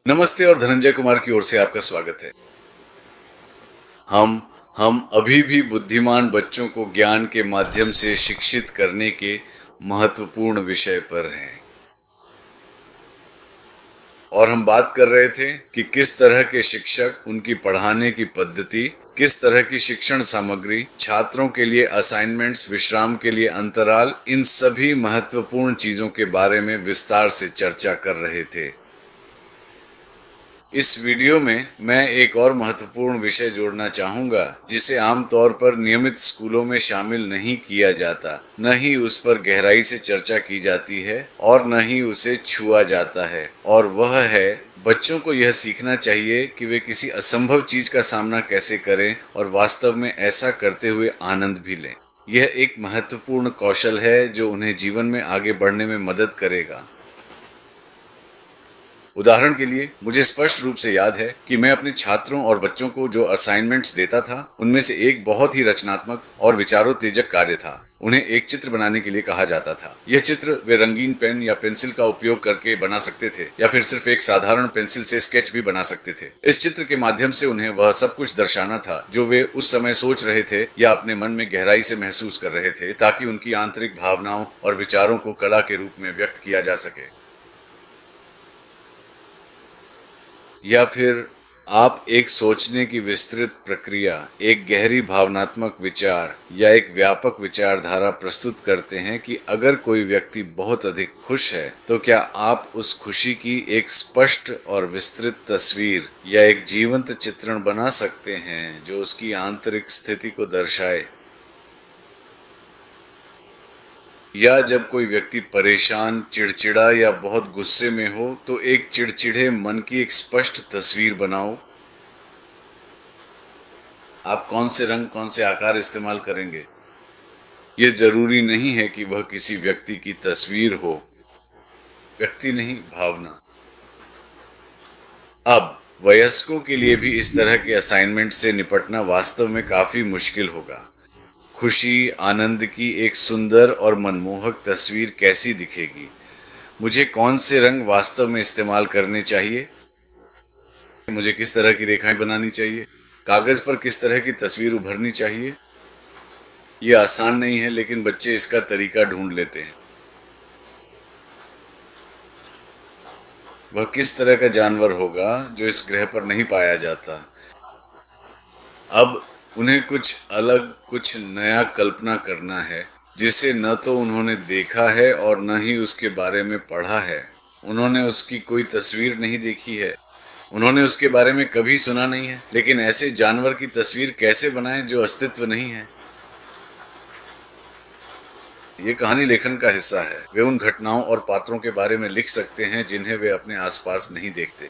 नमस्ते और धनंजय कुमार की ओर से आपका स्वागत है। हम हम अभी भी बुद्धिमान बच्चों को ज्ञान के माध्यम से शिक्षित करने के महत्वपूर्ण विषय पर हैं। और हम बात कर रहे थे कि किस तरह के शिक्षक, उनकी पढ़ाने की पद्धति, किस तरह की शिक्षण सामग्री, छात्रों के लिए असाइनमेंट्स, विश्राम के लिए अंतराल, इन सभी महत्वपूर्ण चीजों के बारे में विस्तार से चर्चा कर रहे थे। इस वीडियो में मैं एक और महत्वपूर्ण विषय जोड़ना चाहूँगा जिसे आमतौर पर नियमित स्कूलों में शामिल नहीं किया जाता, न ही उस पर गहराई से चर्चा की जाती है और न ही उसे छुआ जाता है, और वह है बच्चों को यह सीखना चाहिए कि वे किसी असंभव चीज का सामना कैसे करें और वास्तव में ऐसा करते हुए आनंद भी लें। यह एक महत्वपूर्ण कौशल है जो उन्हें जीवन में आगे बढ़ने में मदद करेगा। उदाहरण के लिए मुझे स्पष्ट रूप से याद है कि मैं अपने छात्रों और बच्चों को जो असाइनमेंट्स देता था, उनमें से एक बहुत ही रचनात्मक और विचारोत्तेजक कार्य था। उन्हें एक चित्र बनाने के लिए कहा जाता था। यह चित्र वे रंगीन पेन या पेंसिल का उपयोग करके बना सकते थे, या फिर सिर्फ एक साधारण पेंसिल से स्केच भी बना सकते थे। इस चित्र के माध्यम से उन्हें वह सब कुछ दर्शाना था जो वे उस समय सोच रहे थे या अपने मन में गहराई से महसूस कर रहे थे, ताकि उनकी आंतरिक भावनाओं और विचारों को कला के रूप में व्यक्त किया जा सके। या फिर आप एक सोचने की विस्तृत प्रक्रिया, एक गहरी भावनात्मक विचार या एक व्यापक विचारधारा प्रस्तुत करते हैं कि अगर कोई व्यक्ति बहुत अधिक खुश है तो क्या आप उस खुशी की एक स्पष्ट और विस्तृत तस्वीर या एक जीवंत चित्रण बना सकते हैं जो उसकी आंतरिक स्थिति को दर्शाए। या जब कोई व्यक्ति परेशान, चिड़चिड़ा या बहुत गुस्से में हो तो एक चिड़चिड़े मन की एक स्पष्ट तस्वीर बनाओ। आप कौन से रंग, कौन से आकार इस्तेमाल करेंगे? ये जरूरी नहीं है कि वह किसी व्यक्ति की तस्वीर हो। व्यक्ति नहीं, भावना। अब वयस्कों के लिए भी इस तरह के असाइनमेंट से निपटना वास्तव में काफी मुश्किल होगा। खुशी, आनंद की एक सुंदर और मनमोहक तस्वीर कैसी दिखेगी? मुझे कौन से रंग वास्तव में इस्तेमाल करने चाहिए? मुझे किस तरह की रेखाएं बनानी चाहिए? कागज पर किस तरह की तस्वीर उभरनी चाहिए? ये आसान नहीं है, लेकिन बच्चे इसका तरीका ढूंढ लेते हैं। वह किस तरह का जानवर होगा जो इस ग्रह पर नहीं पाया जाता? अब उन्हें कुछ अलग, कुछ नया कल्पना करना है जिसे न तो उन्होंने देखा है और न ही उसके बारे में पढ़ा है। उन्होंने उसकी कोई तस्वीर नहीं देखी है, उन्होंने उसके बारे में कभी सुना नहीं है। लेकिन ऐसे जानवर की तस्वीर कैसे बनाएं जो अस्तित्व नहीं है? ये कहानी लेखन का हिस्सा है। वे उन घटनाओं और पात्रों के बारे में लिख सकते हैं जिन्हें वे अपने आसपास नहीं देखते।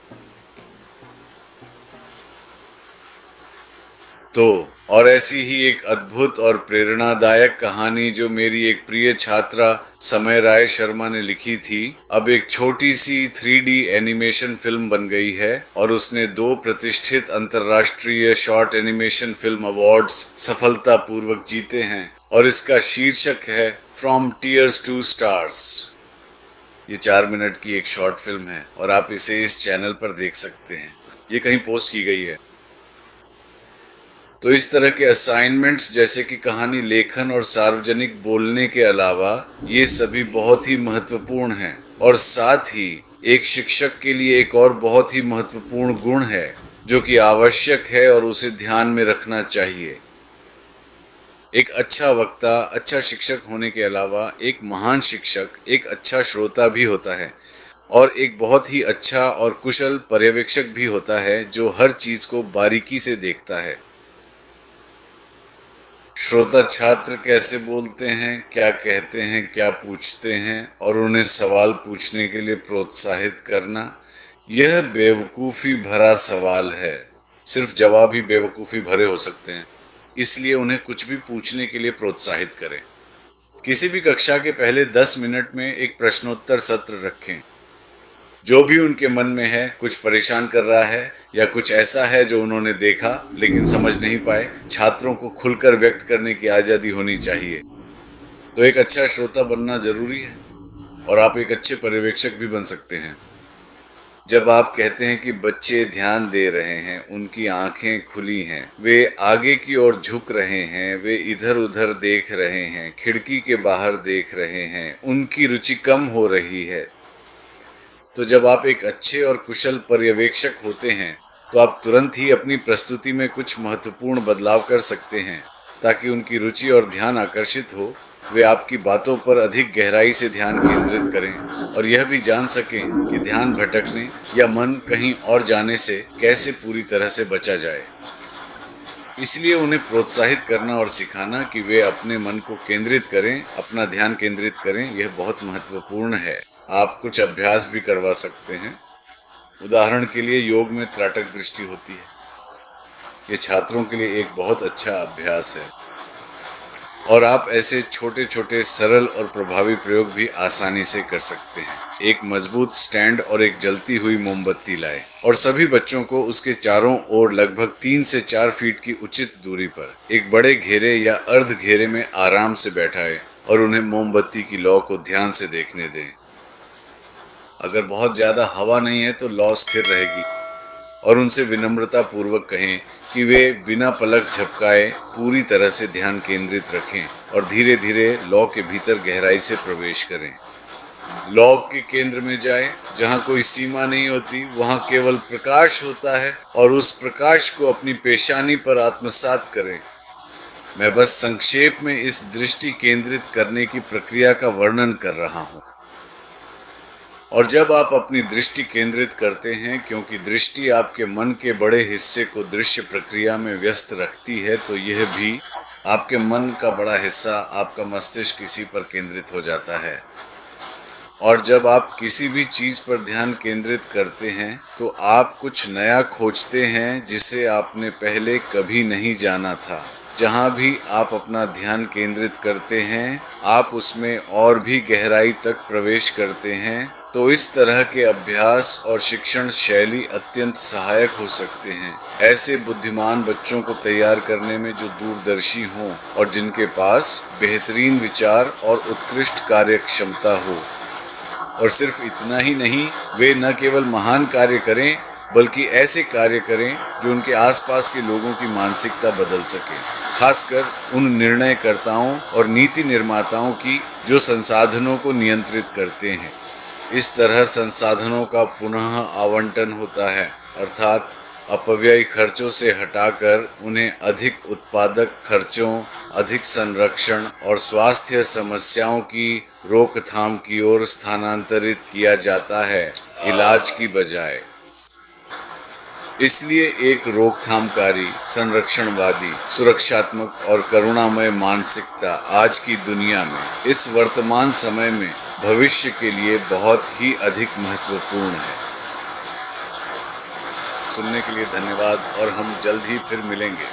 तो और ऐसी ही एक अद्भुत और प्रेरणादायक कहानी जो मेरी एक प्रिय छात्रा समय राय शर्मा ने लिखी थी, अब एक छोटी सी 3D एनिमेशन फिल्म बन गई है और उसने 2 प्रतिष्ठित अंतर्राष्ट्रीय शॉर्ट एनिमेशन फिल्म अवार्ड्स सफलतापूर्वक जीते हैं, और इसका शीर्षक है फ्रॉम टीयर्स टू स्टार्स। ये 4 मिनट की एक शॉर्ट फिल्म है और आप इसे इस चैनल पर देख सकते हैं। ये कहीं पोस्ट की गई है। तो इस तरह के असाइनमेंट्स जैसे कि कहानी लेखन और सार्वजनिक बोलने के अलावा ये सभी बहुत ही महत्वपूर्ण हैं, और साथ ही एक शिक्षक के लिए एक और बहुत ही महत्वपूर्ण गुण है जो कि आवश्यक है और उसे ध्यान में रखना चाहिए। एक अच्छा वक्ता, अच्छा शिक्षक होने के अलावा एक महान शिक्षक एक अच्छा श्रोता भी होता है, और एक बहुत ही अच्छा और कुशल पर्यवेक्षक भी होता है जो हर चीज को बारीकी से देखता है। श्रोता छात्र कैसे बोलते हैं, क्या कहते हैं, क्या पूछते हैं, और उन्हें सवाल पूछने के लिए प्रोत्साहित करना, यह बेवकूफ़ी भरा सवाल है। सिर्फ जवाब ही बेवकूफ़ी भरे हो सकते हैं, इसलिए उन्हें कुछ भी पूछने के लिए प्रोत्साहित करें। किसी भी कक्षा के पहले 10 मिनट में एक प्रश्नोत्तर सत्र रखें। जो भी उनके मन में है, कुछ परेशान कर रहा है या कुछ ऐसा है जो उन्होंने देखा लेकिन समझ नहीं पाए, छात्रों को खुलकर व्यक्त करने की आज़ादी होनी चाहिए। तो एक अच्छा श्रोता बनना जरूरी है, और आप एक अच्छे पर्यवेक्षक भी बन सकते हैं। जब आप कहते हैं कि बच्चे ध्यान दे रहे हैं, उनकी आंखें खुली हैं, वे आगे की ओर झुक रहे हैं, वे इधर उधर देख रहे हैं, खिड़की के बाहर देख रहे हैं, उनकी रुचि कम हो रही है, तो जब आप एक अच्छे और कुशल पर्यवेक्षक होते हैं तो आप तुरंत ही अपनी प्रस्तुति में कुछ महत्वपूर्ण बदलाव कर सकते हैं ताकि उनकी रुचि और ध्यान आकर्षित हो, वे आपकी बातों पर अधिक गहराई से ध्यान केंद्रित करें और यह भी जान सकें कि ध्यान भटकने या मन कहीं और जाने से कैसे पूरी तरह से बचा जाए। इसलिए उन्हें प्रोत्साहित करना और सिखाना कि वे अपने मन को केंद्रित करें, अपना ध्यान केंद्रित करें, यह बहुत महत्वपूर्ण है। आप कुछ अभ्यास भी करवा सकते हैं। उदाहरण के लिए योग में त्राटक दृष्टि होती है। ये छात्रों के लिए एक बहुत अच्छा अभ्यास है और आप ऐसे छोटे छोटे सरल और प्रभावी प्रयोग भी आसानी से कर सकते हैं। एक मजबूत स्टैंड और एक जलती हुई मोमबत्ती लाएं और सभी बच्चों को उसके चारों ओर लगभग 3 से 4 फीट की उचित दूरी पर एक बड़े घेरे या अर्ध घेरे में आराम से बैठाएं और उन्हें मोमबत्ती की लौ को ध्यान से देखने दें। अगर बहुत ज़्यादा हवा नहीं है तो लौ स्थिर रहेगी और उनसे विनम्रता पूर्वक कहें कि वे बिना पलक झपकाए पूरी तरह से ध्यान केंद्रित रखें और धीरे धीरे लौ के भीतर गहराई से प्रवेश करें। लौ के केंद्र में जाएं, जहां कोई सीमा नहीं होती, वहां केवल प्रकाश होता है और उस प्रकाश को अपनी पेशानी पर आत्मसात करें। मैं बस संक्षेप में इस दृष्टि केंद्रित करने की प्रक्रिया का वर्णन कर रहा हूँ। और जब आप अपनी दृष्टि केंद्रित करते हैं, क्योंकि दृष्टि आपके मन के बड़े हिस्से को दृश्य प्रक्रिया में व्यस्त रखती है, तो यह भी आपके मन का बड़ा हिस्सा, आपका मस्तिष्क इसी पर केंद्रित हो जाता है। और जब आप किसी भी चीज़ पर ध्यान केंद्रित करते हैं तो आप कुछ नया खोजते हैं जिसे आपने पहले कभी नहीं जाना था। जहाँ भी आप अपना ध्यान केंद्रित करते हैं, आप उसमें और भी गहराई तक प्रवेश करते हैं। तो इस तरह के अभ्यास और शिक्षण शैली अत्यंत सहायक हो सकते हैं ऐसे बुद्धिमान बच्चों को तैयार करने में जो दूरदर्शी हों और जिनके पास बेहतरीन विचार और उत्कृष्ट कार्य क्षमता हो। और सिर्फ इतना ही नहीं, वे न केवल महान कार्य करें बल्कि ऐसे कार्य करें जो उनके आसपास के लोगों की मानसिकता बदल सके, खासकर उन निर्णयकर्ताओं और नीति निर्माताओं की जो संसाधनों को नियंत्रित करते हैं। इस तरह संसाधनों का पुनः आवंटन होता है, अर्थात अपव्ययी खर्चों से हटाकर उन्हें अधिक उत्पादक खर्चों, अधिक संरक्षण और स्वास्थ्य समस्याओं की रोकथाम की ओर स्थानांतरित किया जाता है, इलाज की बजाय। इसलिए एक रोकथामकारी, संरक्षणवादी, सुरक्षात्मक और करुणामय मानसिकता आज की दुनिया में, इस वर्तमान समय में भविष्य के लिए बहुत ही अधिक महत्वपूर्ण है। सुनने के लिए धन्यवाद और हम जल्द ही फिर मिलेंगे।